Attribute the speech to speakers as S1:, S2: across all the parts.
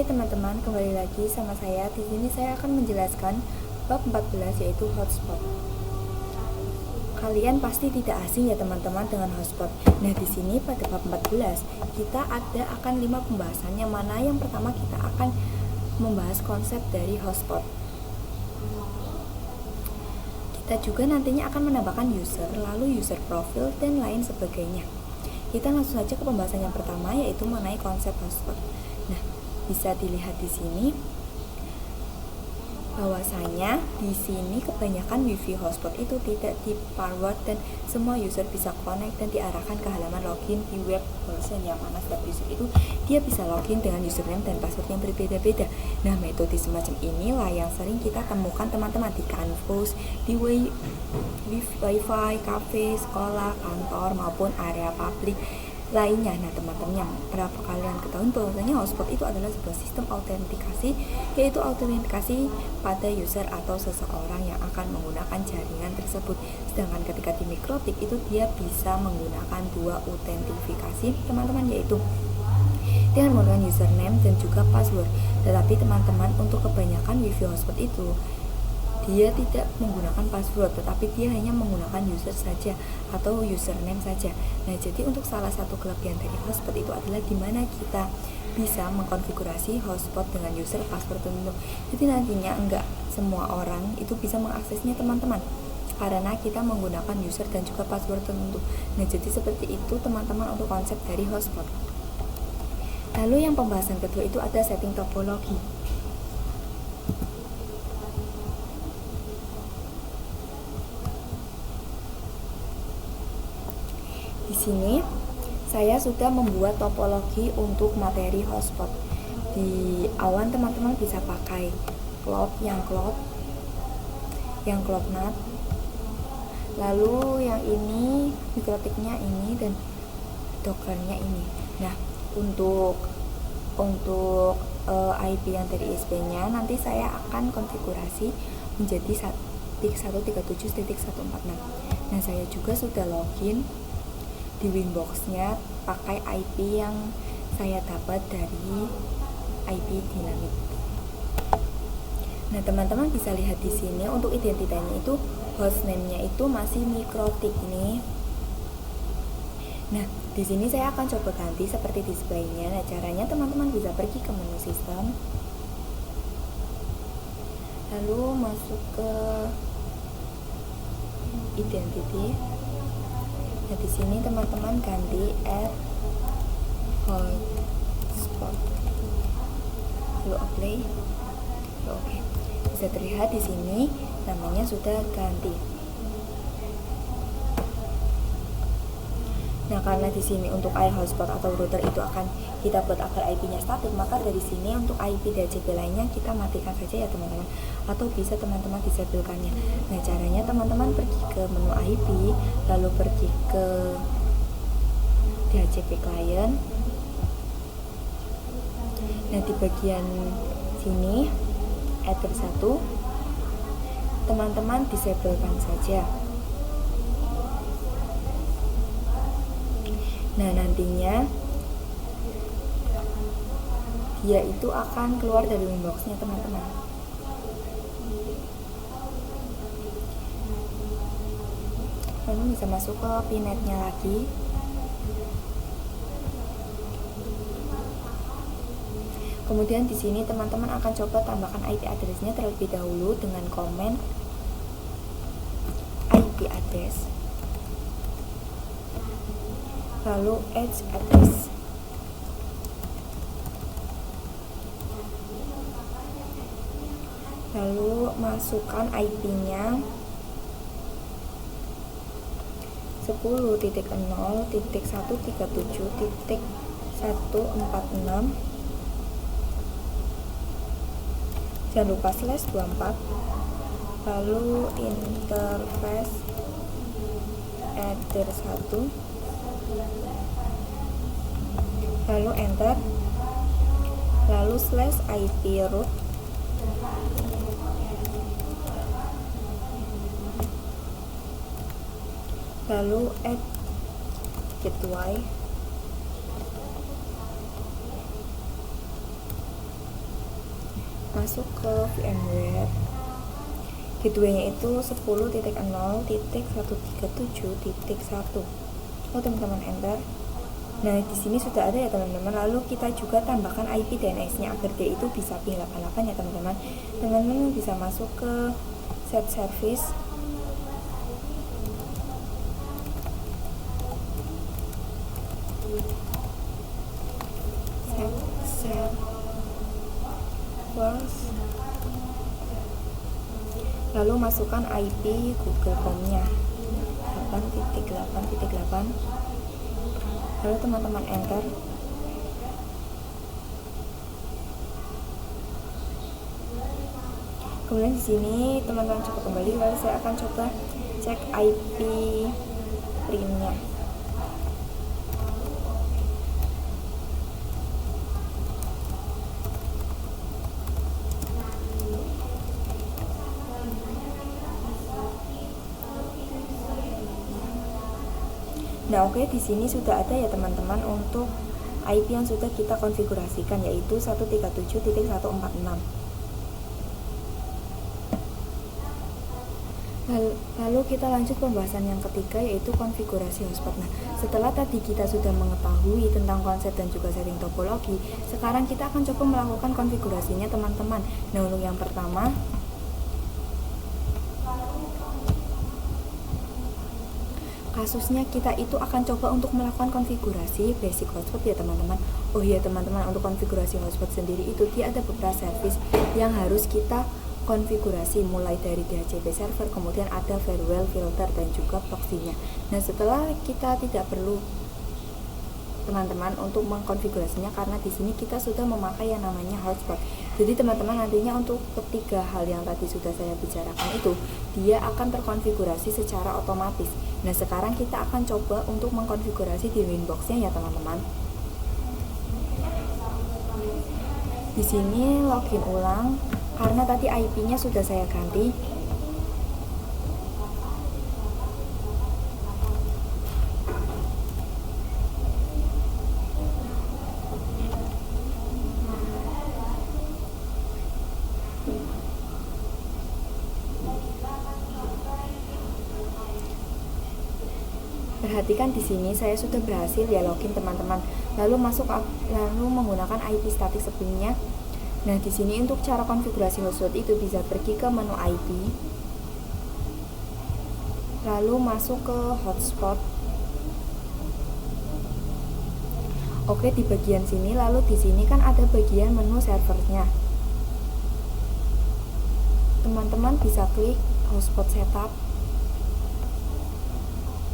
S1: teman-teman, kembali lagi sama saya. Di sini saya akan menjelaskan bab 14 yaitu hotspot. Kalian pasti tidak asing ya teman-teman dengan hotspot. Nah, di sini pada bab 14 kita akan 5 pembahasan, yang mana yang pertama kita akan membahas konsep dari hotspot. Kita juga nantinya akan menambahkan user, lalu user profile dan lain sebagainya. Kita langsung saja ke pembahasan yang pertama, yaitu mengenai konsep hotspot. Nah, bisa dilihat di sini bahwasanya di sini kebanyakan wifi hotspot itu tidak di forward dan semua user bisa connect dan diarahkan ke halaman login di web browser, yang mana setiap user itu dia bisa login dengan username dan password yang berbeda-beda. Nah, metode semacam inilah yang sering kita temukan teman-teman di kampus, di wifi, cafe, sekolah, kantor maupun area publik lainnya. Nah, teman-teman, yang berapa kalian ketahui bahwasanya hotspot itu adalah sebuah sistem autentikasi, yaitu autentikasi pada user atau seseorang yang akan menggunakan jaringan tersebut. Sedangkan ketika di mikrotik itu dia bisa menggunakan dua autentifikasi teman-teman, yaitu dengan menggunakan username dan juga password. Tetapi teman-teman, untuk kebanyakan wifi hotspot itu dia tidak menggunakan password, tetapi dia hanya menggunakan user saja atau username saja. Nah, jadi untuk salah satu kelebihan dari hotspot itu adalah dimana kita bisa mengkonfigurasi hotspot dengan user password tertentu. Jadi nantinya enggak semua orang itu bisa mengaksesnya teman-teman, karena kita menggunakan user dan juga password tertentu. Nah, jadi seperti itu teman-teman untuk konsep dari hotspot. Lalu yang pembahasan kedua itu ada setting topologi. Di sini saya sudah membuat topologi untuk materi hotspot. Di awan teman-teman bisa pakai cloud NAT. Lalu yang ini mikrotiknya ini dan dockernya ini. Nah, untuk IP yang dari ISP-nya nanti saya akan konfigurasi menjadi 137.146. Nah, saya juga sudah login di Winbox-nya pakai IP yang saya dapat dari IP Dynamic. Nah, teman-teman bisa lihat di sini untuk identitasnya itu hostname-nya itu masih mikrotik ini. Nah, di sini saya akan coba ganti seperti display-nya. Nah, caranya teman-teman bisa pergi ke menu sistem, lalu masuk ke identity. Nah, di sini teman-teman ganti add hotspot, lalu apply, lalu oke. Bisa terlihat di sini namanya sudah ganti. Nah, karena di sini untuk hotspot atau router itu akan kita buat agar IP-nya statik, maka dari sini untuk IP DHCP lainnya kita matikan saja ya teman-teman, atau bisa teman-teman disablekannya. Nah, caranya teman-teman pergi ke menu IP, lalu pergi ke DHCP client. Nah, di bagian sini Ether 1 teman-teman disablekan saja. Nah, nantinya dia itu akan keluar dari Winbox-nya teman-teman. Lalu bisa masuk ke PNet-nya lagi. Kemudian di sini teman-teman akan coba tambahkan IP address-nya terlebih dahulu dengan komen IP address, lalu edge address. Lalu masukkan IP-nya 10.0.137.146. Jangan lupa /24, lalu interface Ether 1, lalu enter, lalu /IP root, lalu add gateway, masuk ke VMware. Gateway-nya itu 10.0.137.1. Oh, teman-teman enter. Nah, di sini sudah ada ya teman-teman. Lalu kita juga tambahkan IP DNS-nya agar dia itu bisa ping 88 ya teman-teman. Teman-teman bisa masuk ke set service. Lalu masukkan IP Google.com-nya 8.8.8. Lalu teman-teman enter. Kemudian di sini teman-teman coba kembali. Lalu saya akan coba cek IP print-nya. Nah, oke, di sini sudah ada ya teman-teman untuk IP yang sudah kita konfigurasikan, yaitu 137.146. Lalu kita lanjut pembahasan yang ketiga, yaitu konfigurasi hotspot. Nah, setelah tadi kita sudah mengetahui tentang konsep dan juga setting topologi, sekarang kita akan coba melakukan konfigurasinya teman-teman. Nah, untuk yang pertama, kasusnya kita itu akan coba untuk melakukan konfigurasi basic hotspot ya teman-teman. Oh iya teman-teman, untuk konfigurasi hotspot sendiri itu dia ada beberapa service yang harus kita konfigurasi, mulai dari DHCP server, kemudian ada firewall, filter, dan juga proxy-nya. Nah, setelah kita tidak perlu teman-teman untuk mengkonfigurasinya, karena di sini kita sudah memakai yang namanya hotspot. Jadi teman-teman nantinya untuk ketiga hal yang tadi sudah saya bicarakan itu dia akan terkonfigurasi secara otomatis. Nah, sekarang kita akan coba untuk mengkonfigurasi di Winbox-nya ya teman-teman. Di sini login ulang karena tadi IP-nya sudah saya ganti. Perhatikan di sini saya sudah berhasil ya login teman-teman. Lalu menggunakan IP statik sebelumnya. Nah, di sini untuk cara konfigurasi hotspot itu bisa pergi ke menu IP. Lalu masuk ke hotspot. Oke, di bagian sini, lalu di sini kan ada bagian menu servernya. Teman-teman bisa klik hotspot setup.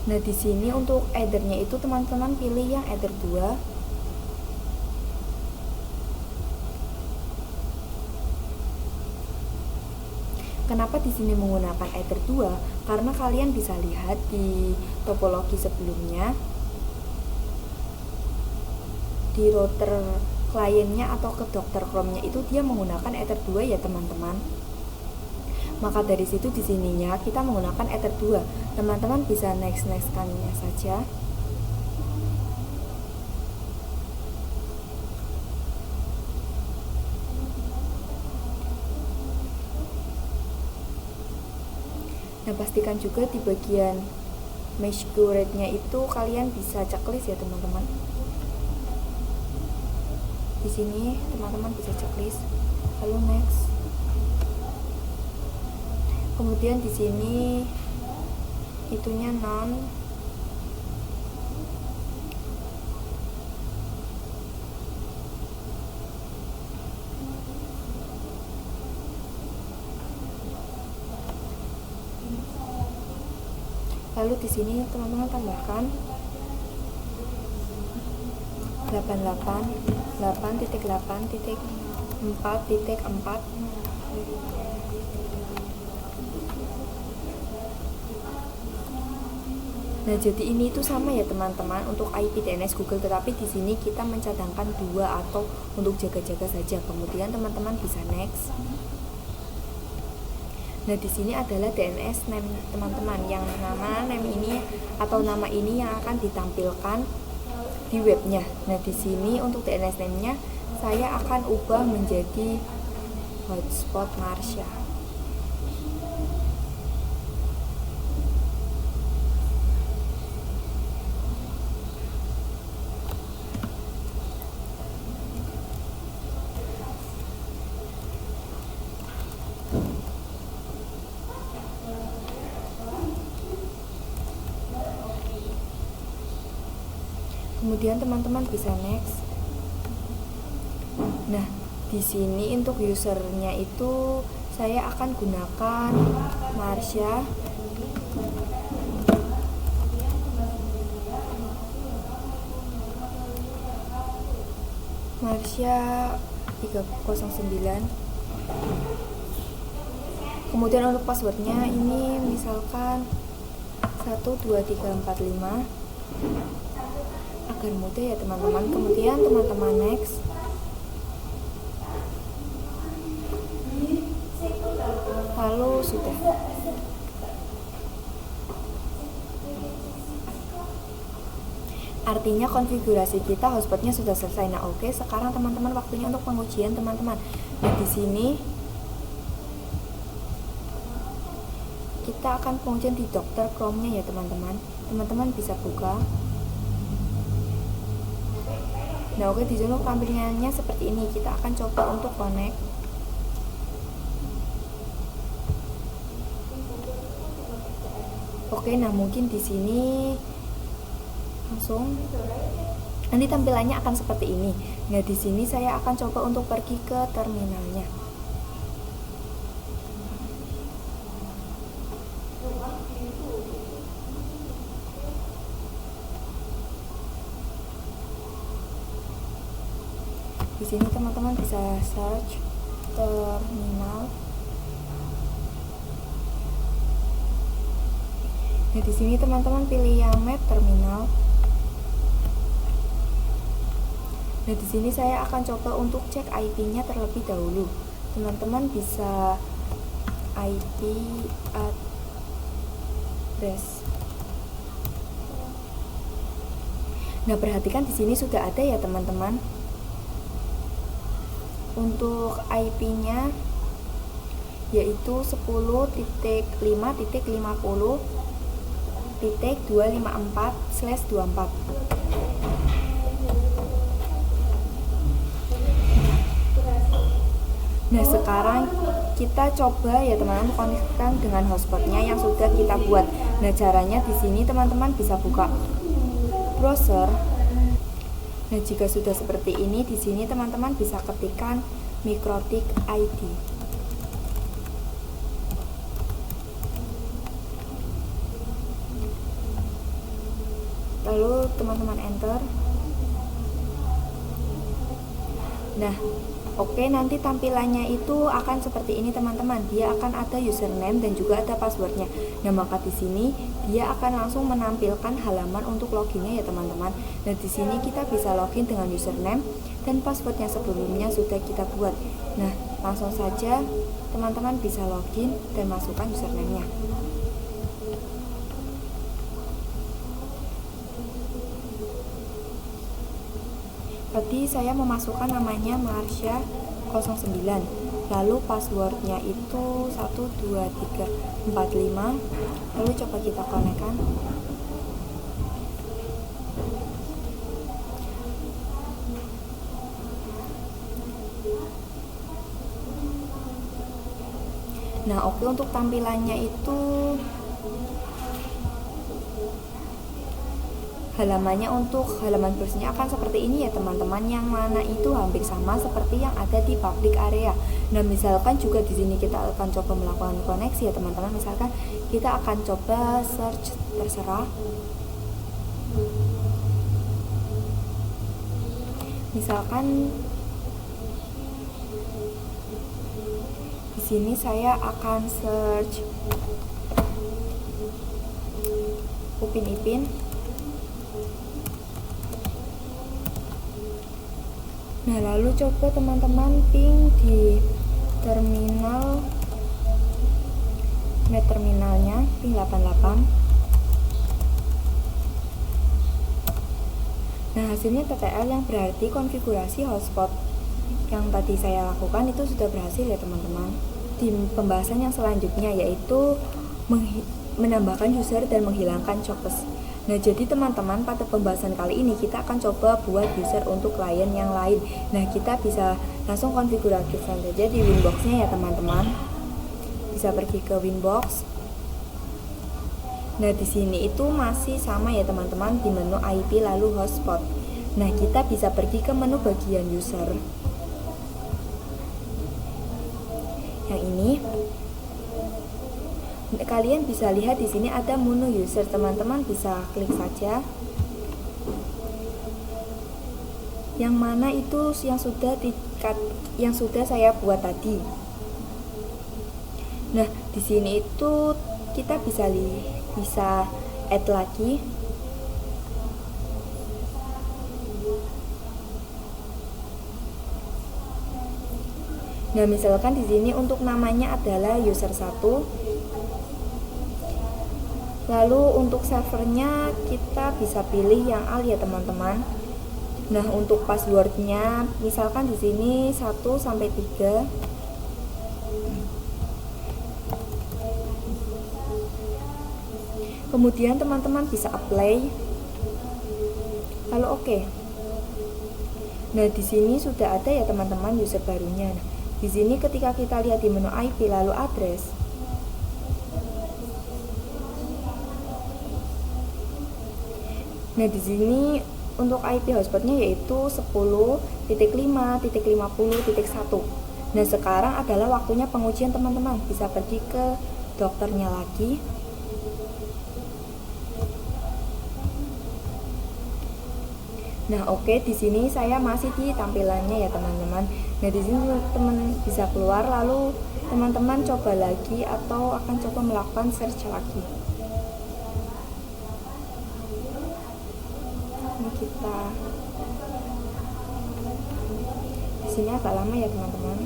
S1: Nah, di sini untuk ethernya itu teman-teman pilih yang ether 2. Kenapa di sini menggunakan ether 2? Karena kalian bisa lihat di topologi sebelumnya di router kliennya atau ke Dr. Chrome-nya itu dia menggunakan ether 2 ya teman-teman. Maka dari situ di sininya kita menggunakan ether 2. Teman-teman bisa next-kannya saja. Nah, pastikan juga di bagian mesh rate-nya itu kalian bisa checklist ya teman-teman. Di sini teman-teman bisa checklist. Lalu next. Kemudian di sini itunya non. Lalu di sini teman-teman tambahkan 8.8.8.4.4. Nah, jadi ini itu sama ya teman-teman untuk IP DNS Google, tetapi di sini kita mencadangkan 2 atau untuk jaga-jaga saja. Kemudian teman-teman bisa next. Nah, di sini adalah DNS name teman-teman, yang nama name ini atau nama ini yang akan ditampilkan di webnya. Nah, di sini untuk DNS name-nya saya akan ubah menjadi hotspot Marsha. Kemudian teman-teman bisa next. Nah, di sini untuk usernya itu saya akan gunakan Marsha. Marsha 309. Kemudian untuk passwordnya ini misalkan 12345 agar mudah ya teman-teman. Kemudian teman-teman next. Lalu sudah. Artinya konfigurasi kita hotspotnya sudah selesai. Nah, oke, sekarang teman-teman waktunya untuk pengujian teman-teman. Nah, di sini kita akan pengujian di Dokter Chrome-nya ya teman-teman. Teman-teman bisa buka. Nah, oke, di sini tampilannya seperti ini. Kita akan coba untuk connect. Oke, nah mungkin di sini langsung nanti tampilannya akan seperti ini. Nah, di sini saya akan coba untuk pergi ke terminalnya. Di sini teman-teman bisa search terminal. Nah, di sini teman-teman pilih yang map terminal. Nah, di sini saya akan coba untuk cek IP-nya terlebih dahulu. Teman-teman bisa IP address. Nah, perhatikan di sini sudah ada ya teman-teman. Untuk IP-nya yaitu 10.50.254/24. Nah, sekarang kita coba ya teman-teman konekkan dengan hotspotnya yang sudah kita buat. Nah, caranya di sini teman-teman bisa buka browser. Nah, jika sudah seperti ini, di sini teman-teman bisa ketikkan MikroTik ID. Lalu teman-teman enter. Nah, oke, nanti tampilannya itu akan seperti ini teman-teman. Dia akan ada username dan juga ada passwordnya. Nah, maka di sini dia akan langsung menampilkan halaman untuk loginnya ya teman-teman. Nah, di sini kita bisa login dengan username dan password yang sebelumnya sudah kita buat. Nah, langsung saja teman-teman bisa login dan masukkan username-nya. Tadi saya memasukkan namanya Marsha 09, lalu passwordnya itu 12345. Lalu coba kita konekkan. Nah, oke, untuk tampilannya itu halamannya untuk halaman bersihnya akan seperti ini ya teman-teman, yang mana itu hampir sama seperti yang ada di public area. Nah, misalkan juga di sini kita akan coba melakukan koneksi ya teman-teman. Misalkan kita akan coba search terserah. Misalkan di sini saya akan search Upin Ipin. Nah, lalu coba teman-teman ping di terminal, net terminalnya ping 88. Nah, hasilnya TTL yang berarti konfigurasi hotspot yang tadi saya lakukan itu sudah berhasil ya teman-teman. Di pembahasan yang selanjutnya yaitu menambahkan user dan menghilangkan chokes. Nah, jadi teman-teman, pada pembahasan kali ini kita akan coba buat user untuk klien yang lain. Nah, kita bisa langsung konfigurasikan saja di Winbox-nya ya teman-teman. Bisa pergi ke Winbox. Nah, di sini itu masih sama ya teman-teman, di menu IP lalu hotspot. Nah, kita bisa pergi ke menu bagian user. Yang ini kalian bisa lihat di sini ada menu user, teman-teman bisa klik saja. Yang mana itu yang sudah saya buat tadi. Nah, di sini itu kita bisa add lagi. Nah, misalkan di sini untuk namanya adalah user 1. Lalu untuk servernya kita bisa pilih yang al ya teman-teman. Nah, untuk passwordnya misalkan di sini 1 sampai 3. Kemudian teman-teman bisa apply. Lalu oke. Nah, di sini sudah ada ya teman-teman user barunya. Nah, di sini ketika kita lihat di menu IP lalu address, nah, di sini untuk IP hotspotnya yaitu 10.5.50.1. Nah, sekarang adalah waktunya pengujian teman-teman. Bisa pergi ke dokternya lagi. Nah, oke, di sini saya masih di tampilannya ya teman-teman. Nah, di sini teman bisa keluar, lalu teman-teman coba lagi atau akan coba melakukan search lagi. Kita di sini agak lama ya teman-teman.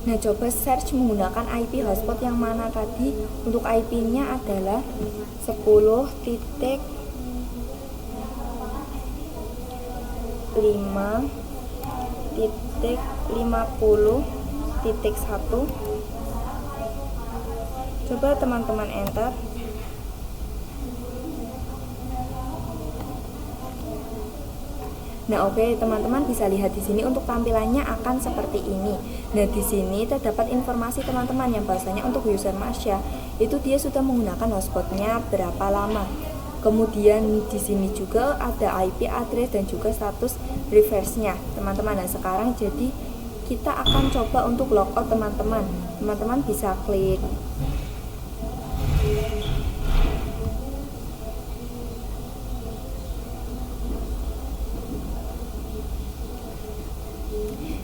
S1: Nah, coba search menggunakan IP hotspot yang mana tadi. Untuk IP-nya adalah 10.5.50.1. Coba teman-teman enter. Nah, oke, teman-teman bisa lihat di sini untuk tampilannya akan seperti ini. Nah, di sini terdapat informasi teman-teman yang bahasanya untuk user Masya itu dia sudah menggunakan hotspotnya berapa lama. Kemudian di sini juga ada IP address dan juga status refresh-nya, teman-teman. Nah, sekarang jadi kita akan coba untuk logout teman-teman. Teman-teman bisa klik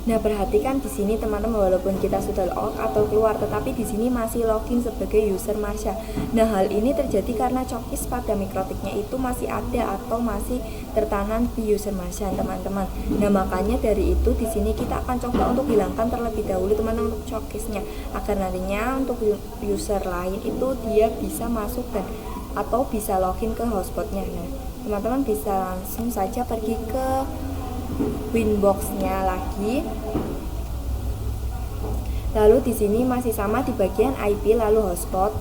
S1: Nah, perhatikan di sini teman-teman, walaupun kita sudah log atau keluar, tetapi di sini masih login sebagai user Masya. Nah, hal ini terjadi karena cookies pada mikrotiknya itu masih ada atau masih tertanam di user Masya, teman-teman. Nah, makanya dari itu di sini kita akan coba untuk hilangkan terlebih dahulu teman-teman untuk cookiesnya, agar nantinya untuk user lain itu dia bisa masuk dan atau bisa login ke hotspotnya. Nah, teman-teman bisa langsung saja pergi ke Winbox-nya lagi. Lalu di sini masih sama di bagian IP lalu hotspot.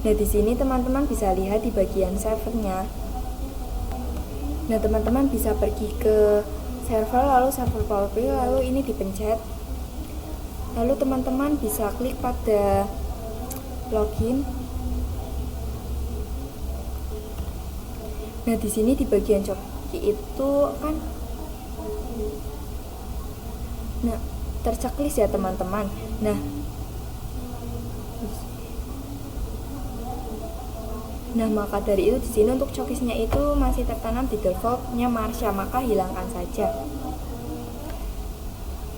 S1: Nah, di sini teman-teman bisa lihat di bagian servernya. Nah, teman-teman bisa pergi ke server lalu server PowerPoint lalu ini dipencet. Lalu teman-teman bisa klik pada login. Nah, di sini di bagian coki itu kan terchecklist ya teman-teman. Nah, maka dari itu di sini untuk cookiesnya itu masih tertanam di defaultnya Marsha, maka hilangkan saja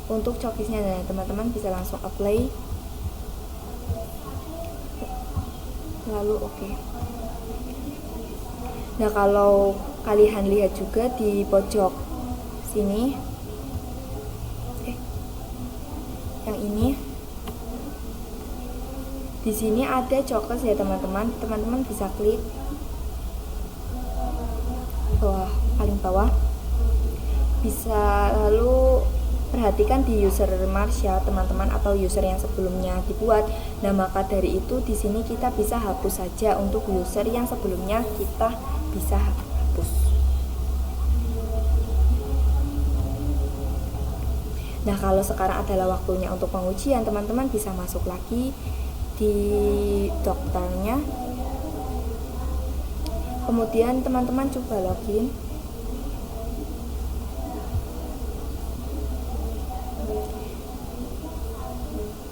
S1: untuk cookiesnya. Nah, teman-teman bisa langsung apply lalu oke. Nah, kalau kalian lihat juga di pojok sini, yang ini, di sini ada Cokes ya teman-teman. Teman-teman bisa klik paling bawah, bisa lalu perhatikan di user Marsha teman-teman, atau user yang sebelumnya dibuat. Nah, maka dari itu di sini kita bisa hapus saja untuk user yang sebelumnya kita bisa hapus. Nah, kalau sekarang adalah waktunya untuk pengujian, teman-teman bisa masuk lagi di dokternya. Kemudian teman-teman coba login.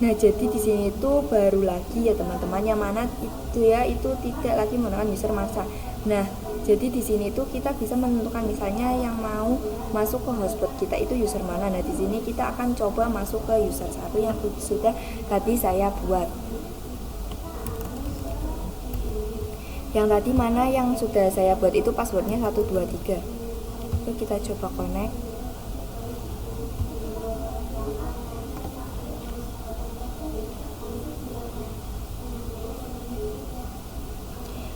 S1: Nah, jadi di sini itu baru lagi ya teman-teman, yang mana itu ya, itu tidak lagi menggunakan user Marsha. Nah, jadi di sini itu kita bisa menentukan misalnya yang mau masuk ke hotspot kita itu user mana. Nah, di sini kita akan coba masuk ke user 1 yang sudah tadi saya buat. Yang tadi mana yang sudah saya buat itu passwordnya 123. Oke, kita coba connect.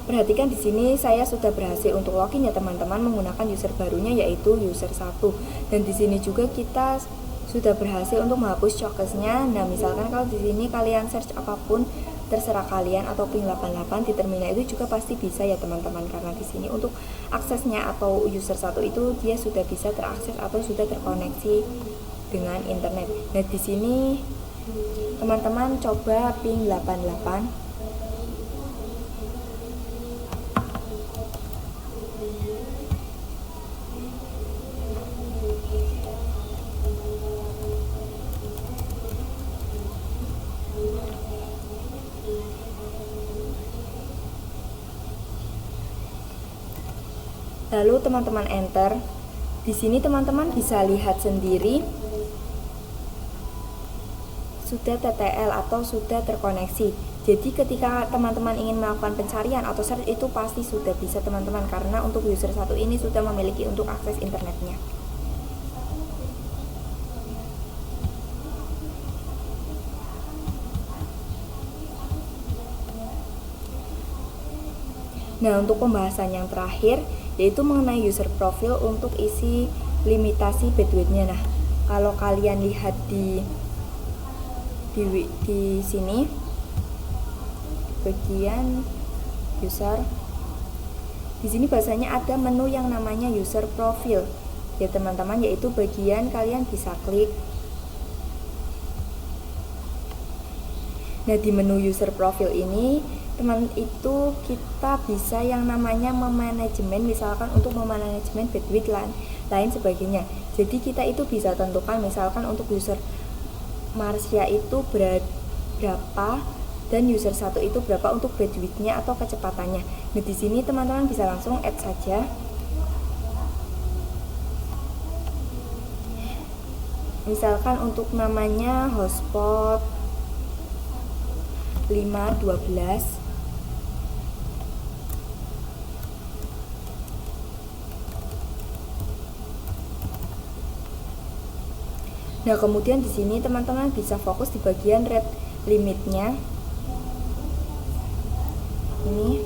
S1: Perhatikan di sini saya sudah berhasil untuk login ya teman-teman, menggunakan user barunya yaitu user 1. Dan di sini juga kita sudah berhasil untuk menghapus Cokesnya. Nah, misalkan kalau di sini kalian search apapun terserah kalian, atau ping 88 di terminal itu juga pasti bisa ya teman-teman, karena di sini untuk aksesnya atau user 1 itu dia sudah bisa terakses atau sudah terkoneksi dengan internet. Nah, di sini teman-teman coba ping 88. Lalu teman-teman enter. Di sini teman-teman bisa lihat sendiri sudah TTL atau sudah terkoneksi. Jadi ketika teman-teman ingin melakukan pencarian atau search itu pasti sudah bisa teman-teman, karena untuk user 1 ini sudah memiliki untuk akses internetnya. Nah, untuk pembahasan yang terakhir yaitu mengenai user profile untuk isi limitasi bandwidth-nya. Nah, kalau kalian lihat di sini bagian user, di sini bahasanya ada menu yang namanya user profile ya teman-teman, yaitu bagian kalian bisa klik. Nah, di menu user profile ini teman itu kita bisa yang namanya memanajemen, misalkan untuk memanajemen bandwidth lain sebagainya. Jadi kita itu bisa tentukan misalkan untuk user Marsha itu berapa dan user 1 itu berapa untuk bandwidthnya atau kecepatannya. Nah, di sini teman-teman bisa langsung add saja. Misalkan untuk namanya hotspot 512. Nah, kemudian di sini teman-teman bisa fokus di bagian rate limitnya. Ini.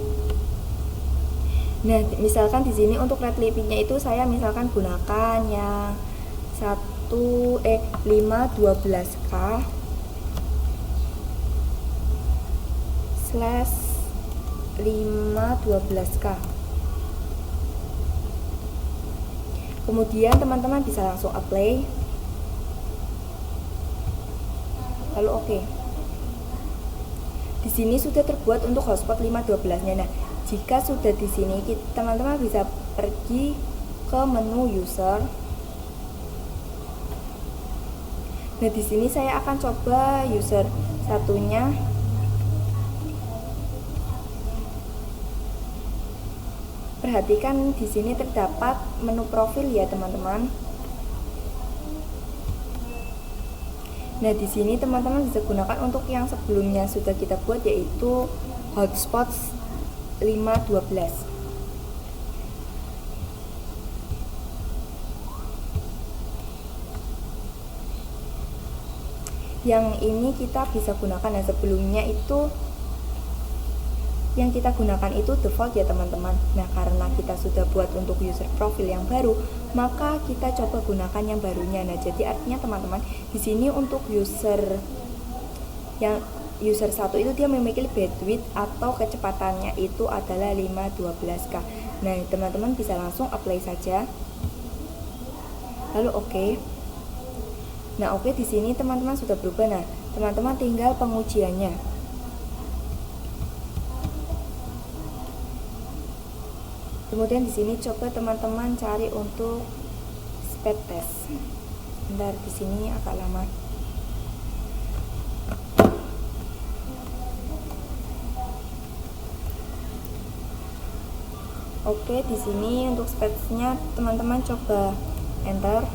S1: Nah, misalkan di sini untuk rate limitnya itu saya misalkan gunakan yang 512k /512k. Kemudian teman-teman bisa langsung apply. Lalu oke. Di sini sudah terbuat untuk hotspot 512-nya. Nah, jika sudah di sini teman-teman bisa pergi ke menu user. Nah, di sini saya akan coba user satunya. Perhatikan di sini terdapat menu profil ya teman-teman. Nah, di sini teman-teman bisa gunakan untuk yang sebelumnya sudah kita buat, yaitu hotspot 512. Yang ini kita bisa gunakan, dan sebelumnya itu yang kita gunakan itu default ya teman-teman. Nah, karena kita sudah buat untuk user profile yang baru, maka kita coba gunakan yang barunya. Nah, jadi artinya teman-teman, di sini untuk user 1 itu dia memiliki bandwidth atau kecepatannya itu adalah 512K. Nah, teman-teman bisa langsung apply saja. Lalu oke. Nah, oke, di sini teman-teman sudah berubah. Nah, teman-teman tinggal pengujiannya. Kemudian di sini coba teman-teman cari untuk speed test. Bentar, di sini agak lama. Oke, di sini untuk speednya teman-teman coba enter.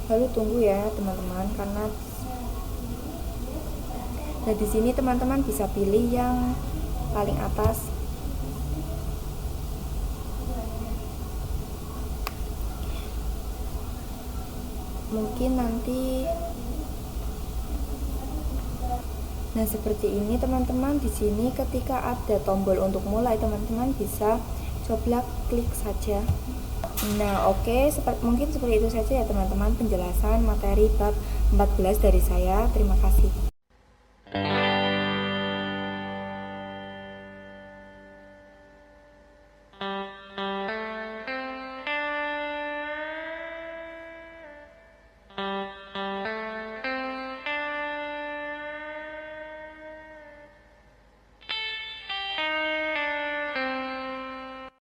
S1: Lalu tunggu ya teman-teman, karena nah di sini teman-teman bisa pilih yang paling atas. Mungkin nanti. Nah, seperti ini teman-teman. Di sini ketika ada tombol untuk mulai, teman-teman bisa coba klik saja. Nah, oke, mungkin seperti itu saja ya teman-teman penjelasan materi bab 14 dari saya. Terima kasih.